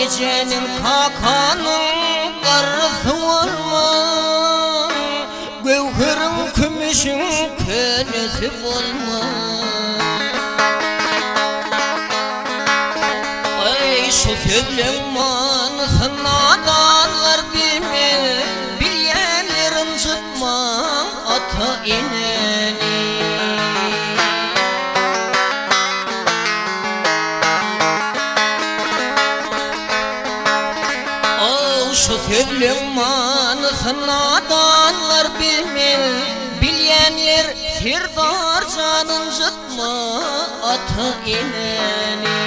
gecenin kakanın karısı olma, gövherin kümüşün kölesi olma. Ay şu sözlen manısın adamlar bilmez, bilyenlerin zıtma ata ineni. Şu sözlen manısın adamlar bilmez, bilyenler sirdar canın zıtma ata ineni.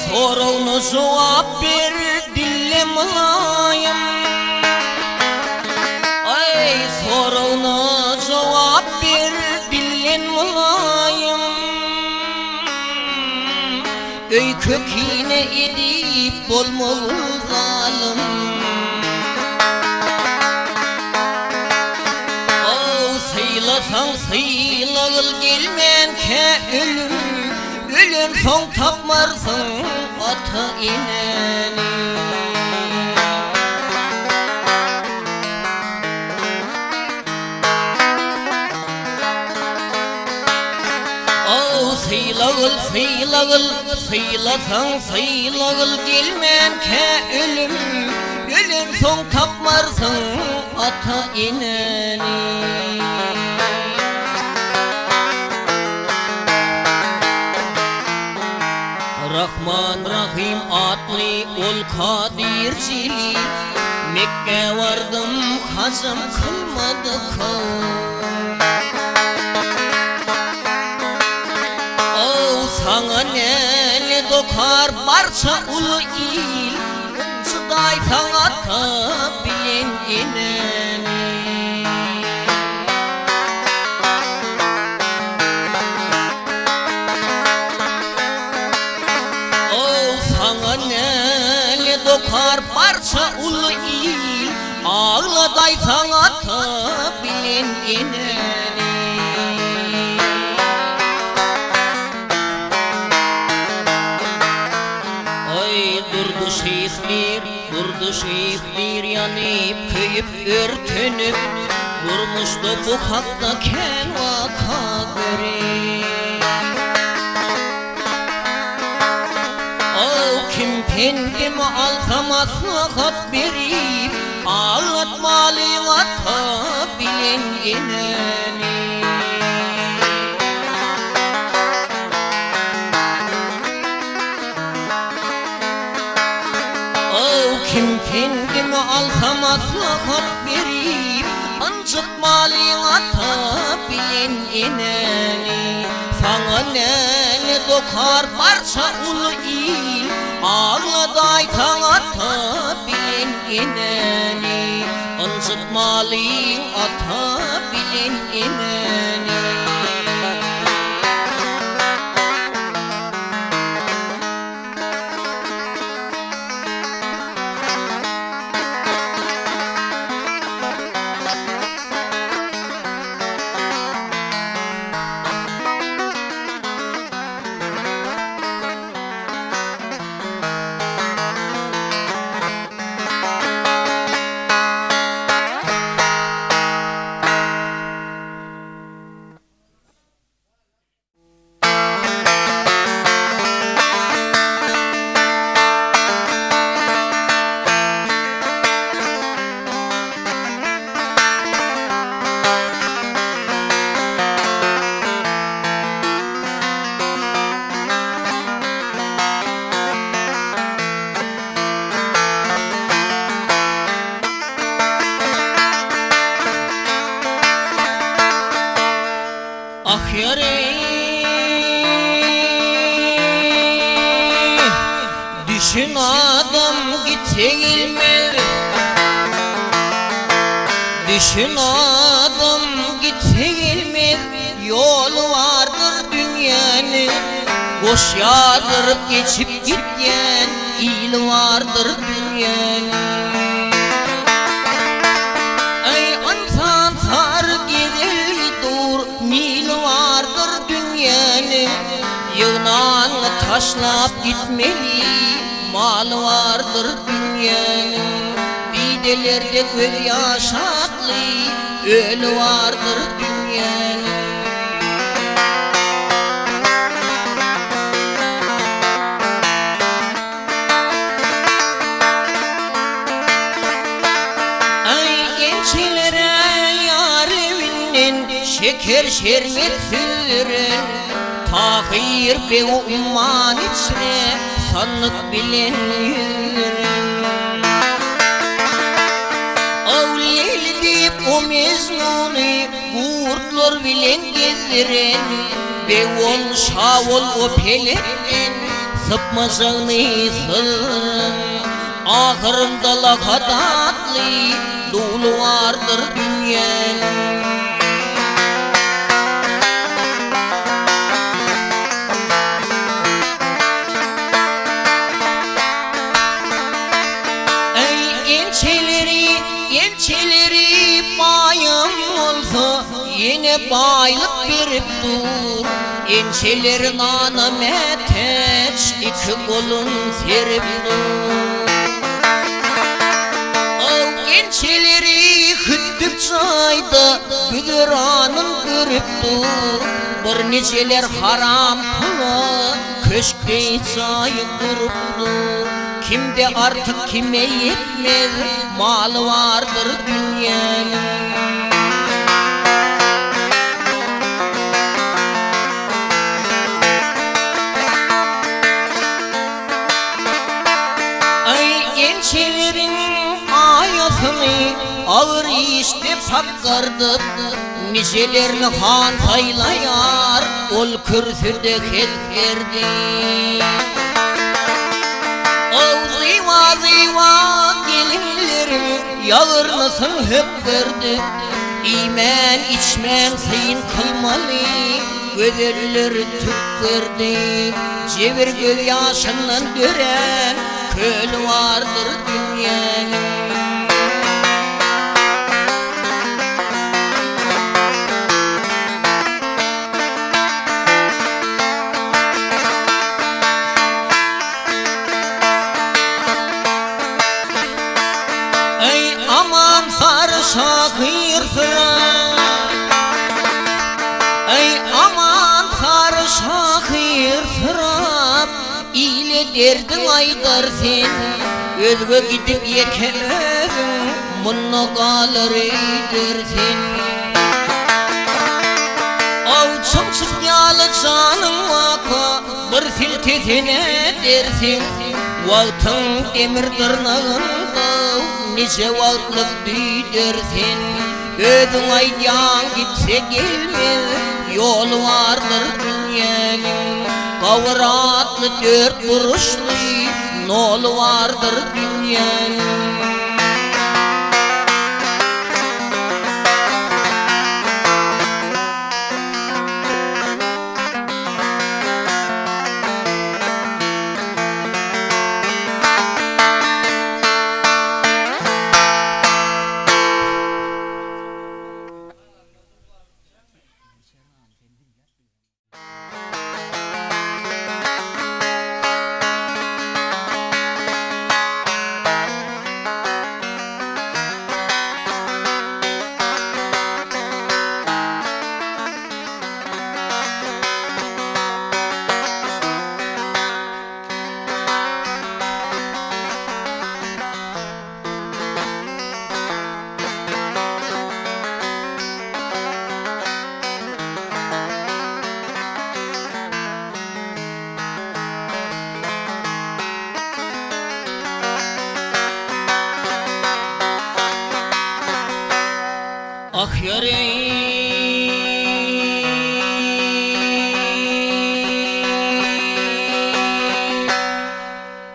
Sorunu cevap ver dille mulayim, ay sorunu cevap ver dillen mulayim. Öy kökine edip bolmalı zalim, sıylasan sıylalıl gelmenke ölüm, ölüm son tapmarsın ata ineni. Sıylalıl sıylalıl sıylasan sıylalıl gelmenke ölüm, ölüm son tapmarsın ata ineni. Rahman Rahim adlı ol kadircili, Mekke vardım hazım kılmadı kavm. Sana nele dokar barça ulu il, Sıday sana ta bilen ineni. Sana nele dokar barça ulu il, Ağladay sana ta bilen ineni. Durdu şeyhler yanıp köyüp örtünüp, durmuştu bu hakta kel vaka göre. Kim pendimi alsam aslıkat verip, ağlatmalıyım ata bilen ineni. Kim kendimi alsam aslıkat verip, ancıtmalıyım ata bilen ineni. Sana nele dokar barça ulu il, Ağladay sana ata bilen ineni. Ancıtmalıyım ata bilen ineni. Ah yare, düşün adam gitse gelmez, düşün adam gitse gelmez. Yolu vardır dünyanın, boş yağdırıp geçip gitken, il vardır dünyanın. Ey insan sar gider dur, nil vardır dünyanın. Yığınağını taşlap gitmeli, mal vardır dünyanın. Bidelerde göz yaşatlı, ölü vardır dünyanın. Şeker şerbet süren Tahir be umman içine sanık bilen yüren. Avliyeli deyip o Mecnun'u Kurtlar bilen gezdiren Be ol şavol o pelekten Sıpmazağını sığın. Ahırında lakadatlı Dolu vardır dünyanın. Yemçeleri bayım olsa yine baylık verip dur. Ençeleri nana meteç iki kolun serip dur. O ençeleri hüddük çayda güdüranın görüp dur. Bir neceler haram pula köşkte çayı kurup dur. Kimde artık kime yetmez, mal vardır dünyanın. Ay gençlerin ayasını ağır işte pakkardı. Nicelerini han saylayar, ol kürsüde ketlerdi. Ziva ziva gelinlerim yağırmasın hep verdi. İmen içmen sayın kılmalı gözelleri tüp verdi. Cevir göz yaşından gören köl vardır dünyanın. Şahir Fırat, ey aman sarı şahir Fırat, ile derdin aydar sen, özge gidip yeke özün, bunu kalır eydersin. Avçım çıkyalı canım vaka, bir filtesine dersin, vaktın demir tırnağında, nice vaklık düdersin. Özün aydan gitse gelmez, yol vardır dünyanın. Kavratlı dört buruşlu, nol vardır dünyanın. Ah yarey,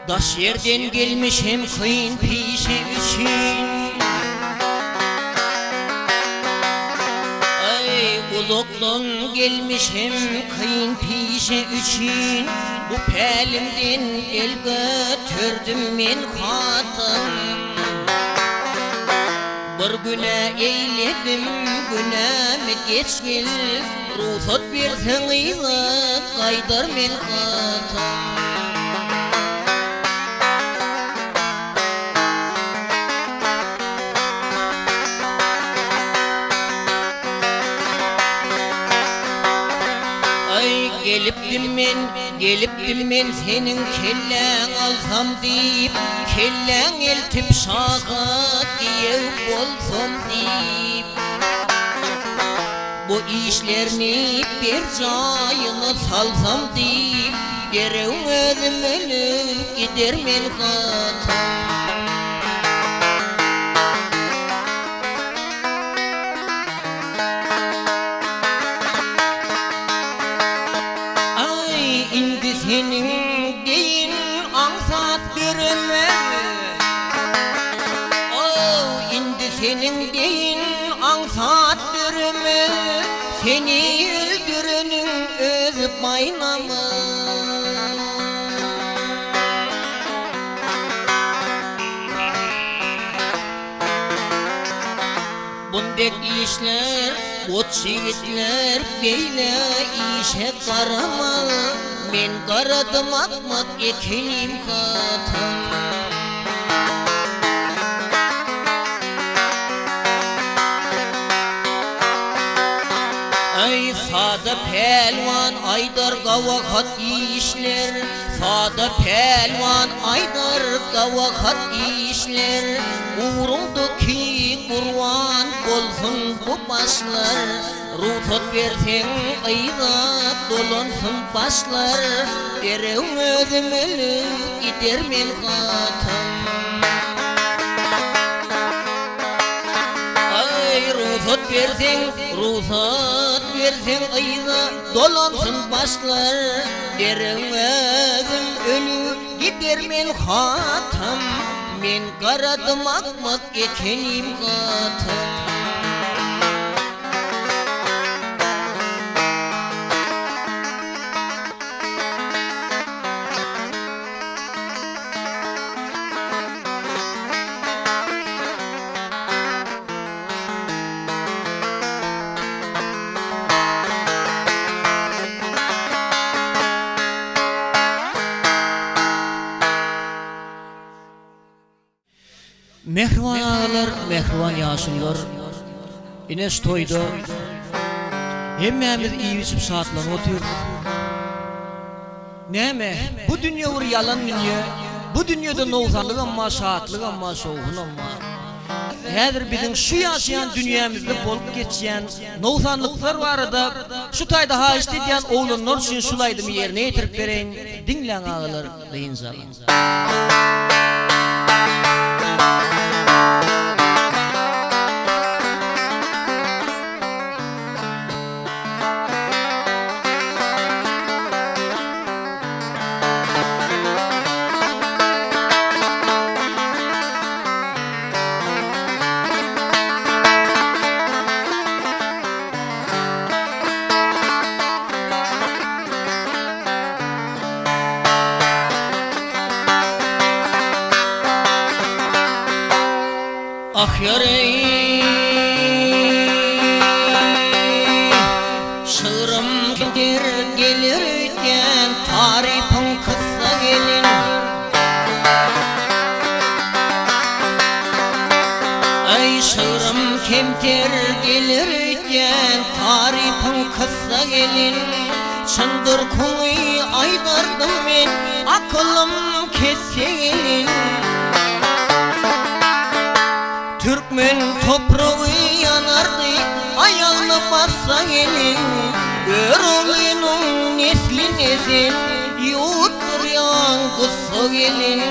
daş yerden gelmiş hem kıyın pişi için. Ay uzaktan gelmişim kıyın pişe üçün. Bu pelimden el götürdüm men hatım. Bir güne eyledim günemi geçgil. Ruhsat berseňiz gaýdar men hatım. Gelipdim men senin kelläň alsam diýip, kelläň eltip şaha diýip bolsam diýip. Bu işlerini bir jaýyna salsam diýip, derew özüm ölüp gider men hatym. Senin deyin ansat bereme. Oh, indi senin deyin ansat bereme. Seni öldürenin özü baynamı. Bundek işler, ot şiitler beyle işe karama. Men karadım akmak ekenim hatım. Ay sada pelvan aydar gavahat işler. Sada pelvan aydar gavahat işler. Uğrundaki kurban bolsun bu başlar. Ruhsat berseň aýda dolansın başlar. Derew özüm ölüp gider men hatym. Ay ruhsat berseň aýda dolansın başlar. Derew özüm ölüp gider men hatym. Men garadım akmak ekenim hatym. Mehriban ağalar, mehriban ýaşylar. Ines toýda hemmemiz iyi içip saatlan oturduk. Näme? Bu dünýä bir yalan dünýä. Bu dünýede nowsanlyk amma, saatlyk amma, soğun amma. Häzir biziň şu ýaşaýan dünýämizde bolup geçýän nowsanlyklar barada şu taýda haýyş edýän oğlanlar üçin şulaydymy ýerine ýetirip bereň. Diňleň ağalar, diňzalar. Ah yarey, şığırım gelirken tarifin kısa gelin. Ay şığırım kemter gelirken tarifin kısa gelin. Çındır kuğuy aydardım men, akılım kesse gelin. Türkmen toprağı yanardı, ayağını bassa gelin. Örülünün nesli nesil, yutturyan kısa gelin.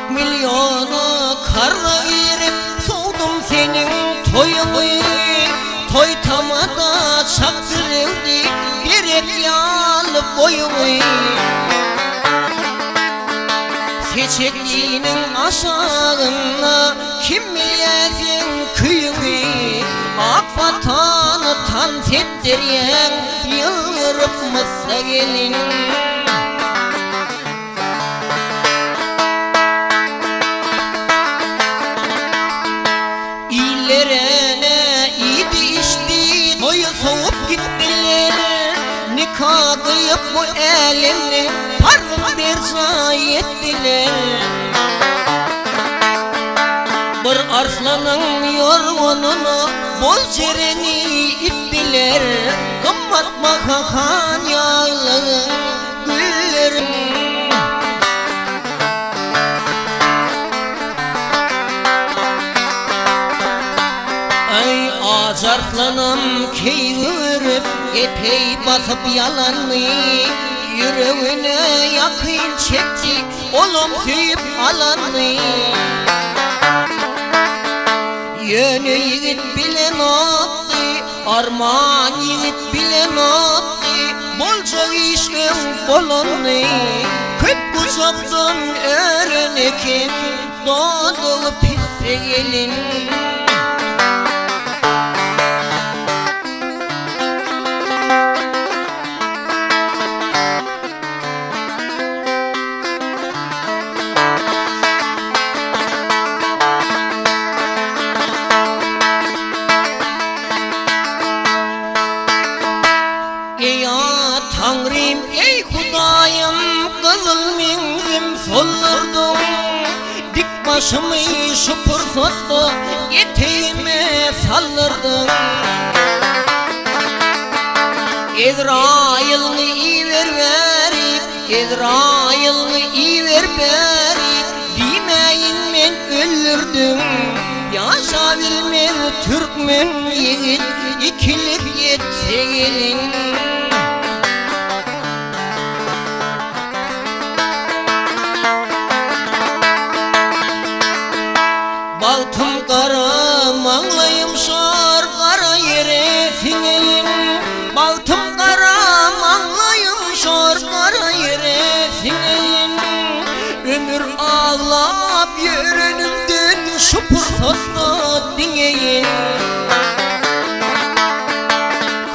Milyonu karga girip soğudum senin toyunu. Toy tamada çaktırıldı, gerek yalı alıp boyunu Seçekliğinin aşağına kim bilesin köyünü Ak vatanı tant ettiryen yıldırıp mısa gelin İllerine idi içti toyu soğup gittiler Nikah kıyıp bu elini parlık bir say ettiler Bir arslanın yorgununu bol cereni ittiler Kımmatma kakan yağlı güllerim Ay acarflanım keyvürüp epey basıp yalanını Yüreğine yakın çekti olum suyup alanını Yönü yiğit bilen attı armağan yiğit bilen attı Bolca işin bolunu köp kuzaptan öğrenekin Doğduğu pisse gelin Tanrım ey Hudayım kızıl minzim sollurdum Dik başımı şupur sottu eteğime sallırdım İzrail'ni iver verip İzrail'ni iver verip Demeyin men öldürdüm Yaşa bilmez Türkmen yiğit ikilip yetse gelin Baltım kara mağlayım şor kara yere sinelin Baltım kara mağlayım şor kara yere sinelin Ömür ağlap yörünümden şupur sotlu dinleyin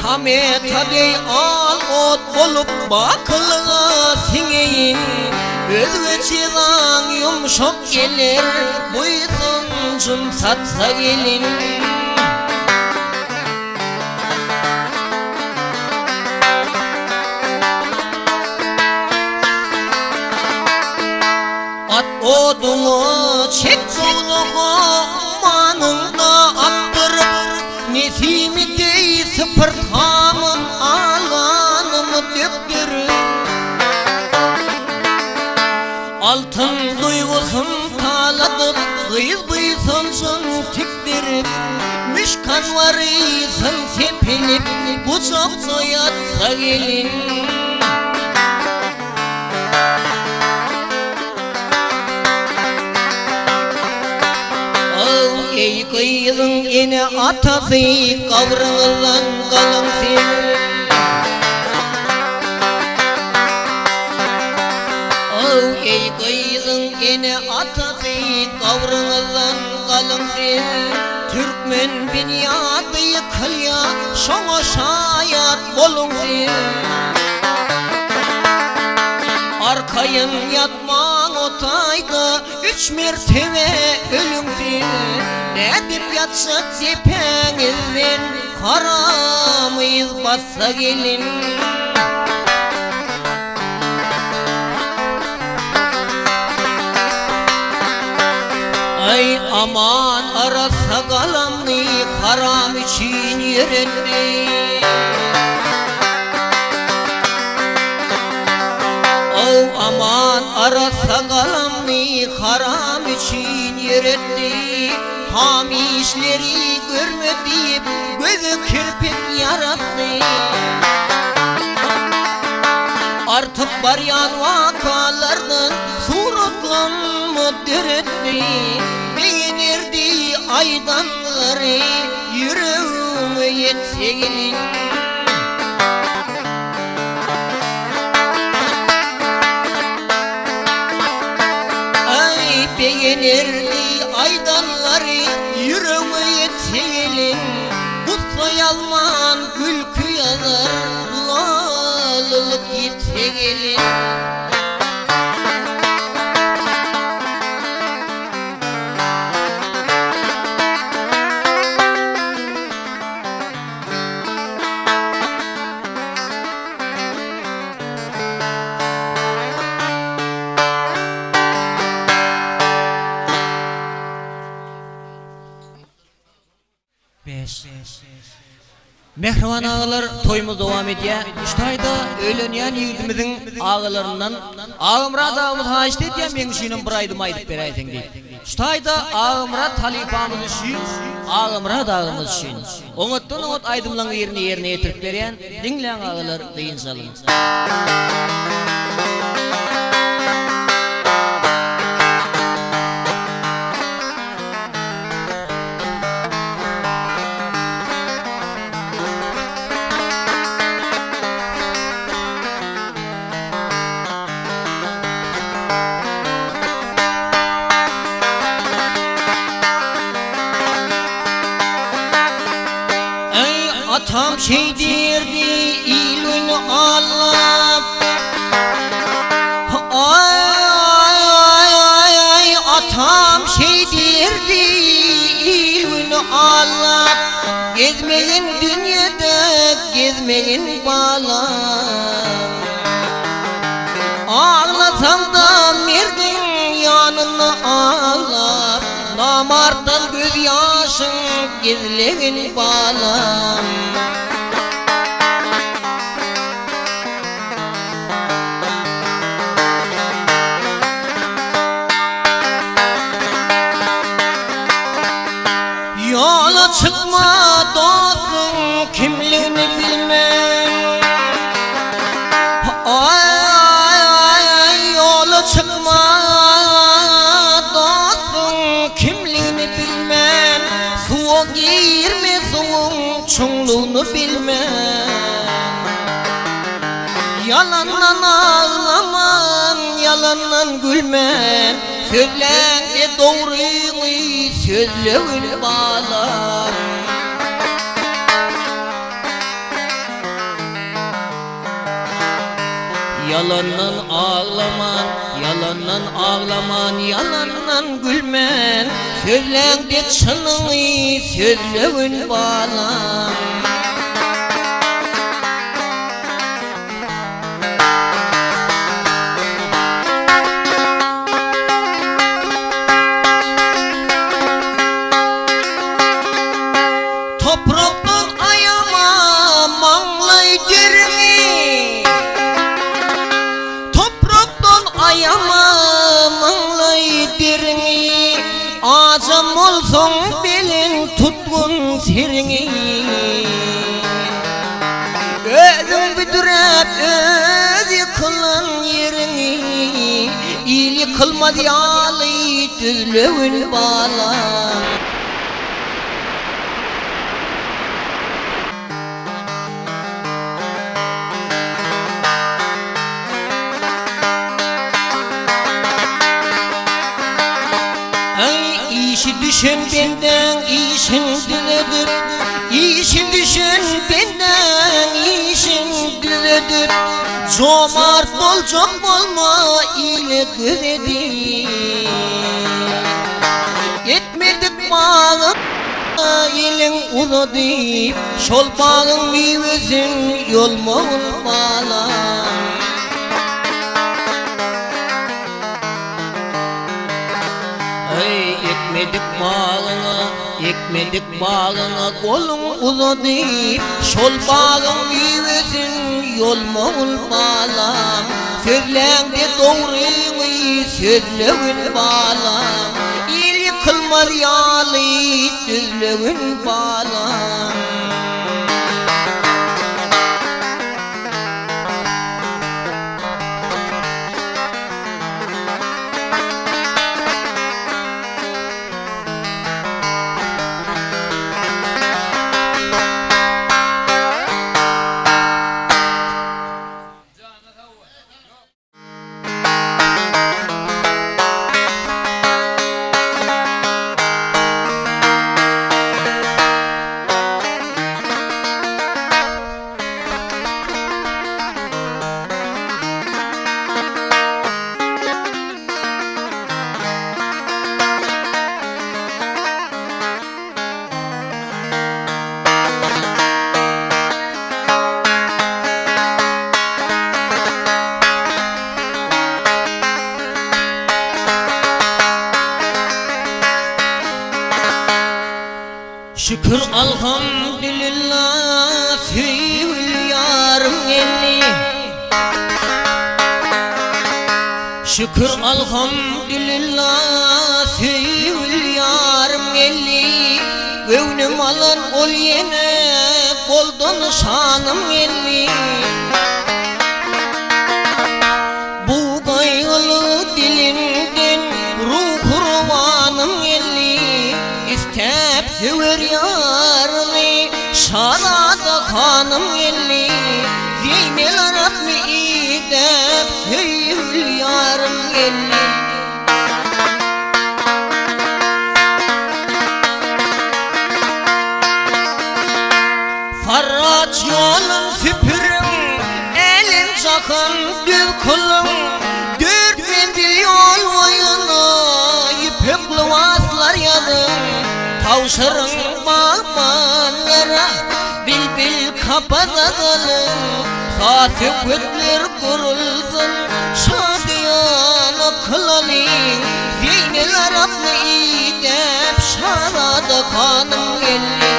Kameta dey al ot olup bakılığa sineyin Özveçilan yumuşak gelir Buyduğuncum satsa gelin At odunu çek doluğu manında attırıp Nesimi dey sıpırtamın alanımı döktürüp Altın duygusun taladıp Kıyız bıysansın tiktirip Müşkan varıysın sepelip Kucakta yatsa gelin Al ey kıyızın ene atası Kavrağılan kalın sen Ey kıyızın ene atası kavrağılan kalın sen Türkmen binyadı yıkılya şoğa şayat bolun sen Arkayın yatman otayda 3 mertebe ölüm sen Ne dip yatsak depenizden Haramıyız bassa gelin Ay aman arasa kalanlı haram için yerendi Oh aman arasa kalanlı haram için yerendi Hami işleri görmedip gözü kirpik yarattı Artık baryan vakalardan suratlanma deretti Beğenirdi aydanları yüreğime yetse gelin erdi aydanları yüreğe yetelim. Kutsa yalman gülkü yazar lalılık yetelim. Mehriban ağalar toyumuz devam ediyor. Üstayda öğleniyen yiğidimizin ağalarından ağımra dağımız haşit ediyor. Men şinin bir aydım aydıp berayeten deyip. Üstayda ağımra talipamız için, ağımra dağımız için. Onuttan onut aydımlan yerine yetirip beren dinleyen ağalar deyin salın. Atam şey derdi ilün Allah. Ay atam şey derdi ilün Allah. Gezmeyin dünyada gezmeyin bala. Ağlasam da merdin yanına ağlar. Namardan göz yaşın gizleyin balam. Yola çıkma dostum kimliğini bilmem. Ay yola çıkma dostum kimliğini bilmem. Suğa girme suğun çunluğunu bilmem. Yalandan ağlaman, yalandan gülmen. Sözlerinde doğruyunu sözlüğün bağlar. Yalandan ağlaman, yalandan ağlaman, yalandan gülmen. Sözlerinde çınını sözlüğün bağlar. Topraktan ayama manlay derini. Topraktan ayama manlay derini. Azam olsun belin tutkun serini. Özün büdürep öz yıkılan yerini. İl yıkılmaz yalı düzlüğün bağlar. İşi düşün benden işin düzedir. İşin düşün benden işin düzedir. Cömert bol çok olma ile düzedir. Yetmedik bağın ilin uzadı. Şol bağın meyvesin yolmağın bağlar. Ekmedik bağına, ekmedik bağına kolun uzadı. Şol bağın meyvesin yolmağın bağlam. Sözlerinde doğruyunu sözlüğün bağlam. İl yıkılmaz yalı düzlüğün bağlam. Şükür elhamdülillah sevgili yarım elli. Şükür elhamdülillah sevgili yarım elli. Gönlüm alan ol yine koldan şanım elli. Bu gaygılı dilimden ruh kurbanım elli. İstep sever yarını şarada kanım elli. Zeynel Arap'ı idep sevgili yarım elli. Farraç yolun süpürüm, elim çakan düz kulum. Dört mendil yol boyuna ipekli vaslar yazım. Tavşarın bağmanlara bilbil kapatadalım. Saati kütler kurulsun şadiyana kılalım. Zeynel Arap'ı idep şarada kanım elli.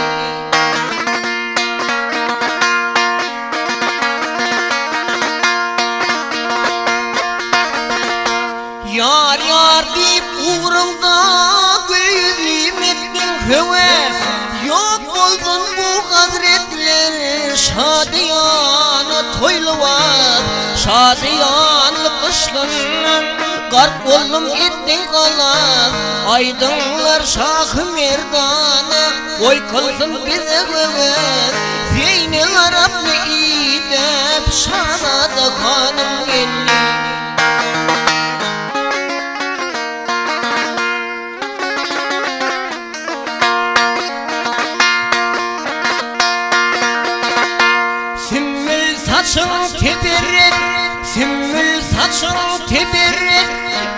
Yar yar deyip uğrumda gülüm ettin heves. Yok olsun bu hazretler şadiyana toylu var. Şadiyanlı kışlanın garp oldum ettin kalan. Aydınlar Şah-ı Merdan'a oy kılsın bize heves. Zeynel Arap'ı idep şarada kanım elli. Saçın teberrek, sümbül saçın teberrek.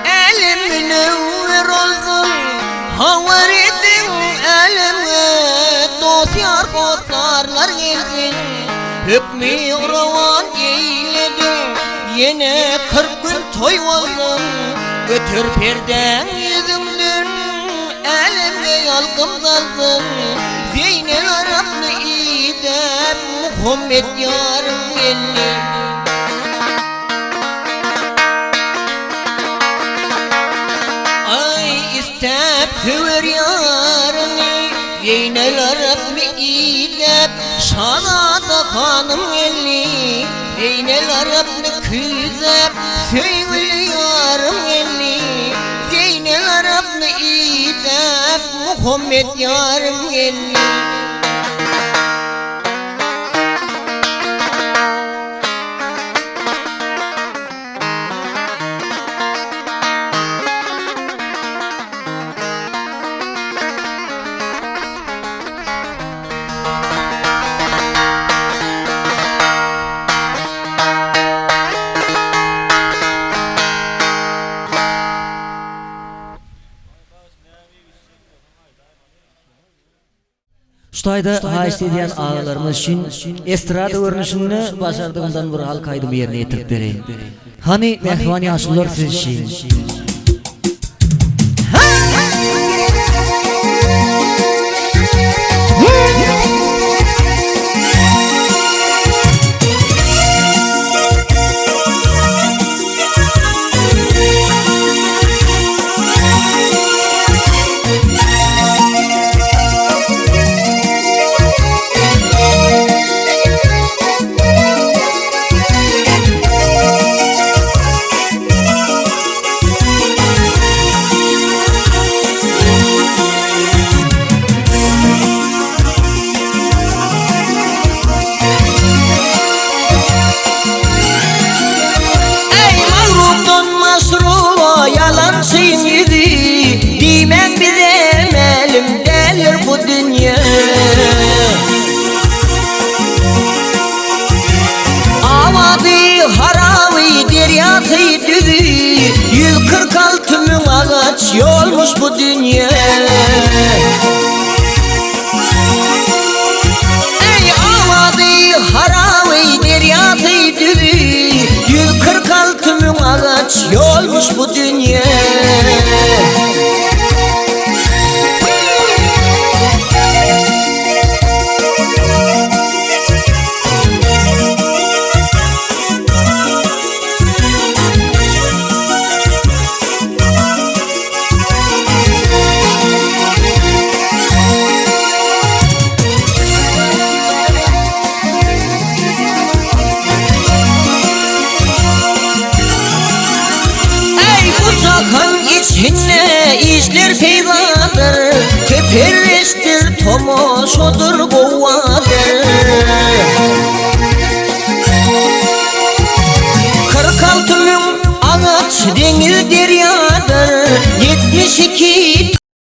Elim münevver olsun, havar edin elime. Dost yar kotlarlar gelsin, hükmü ravan eyledin. Yine 40 gün toy oldum, götür perden yüzümdün. Elimde yalgım dalsın, Zeynel Arap'ı idep Muhammed yarım elli. Ay istep sever yarını, Zeynel Arap'ı idep şanada kanım elli. Zeynel Arap'ı küzep sevgili yarım elli. Zeynel Arap'ı idep Muhammed yarım elli. Şutayda haýyş edýän ağalarymyz üçin estrada görnüşini başardığımdan bir hal kaýdym ýerine ýetirip bereýin. Hani mehman ýaşlylar siz üçin. Dimen bizim elimdedir bu dünya. Avadı haravi deryası düzü, 146 min ağaç yolmuş bu dünya. Ey avadı haravi deryası düzü, 146 min ağaç yolmuş bu dünya. Peresttir tomoşodur govadır 46 min ağaç deniz deryadır 72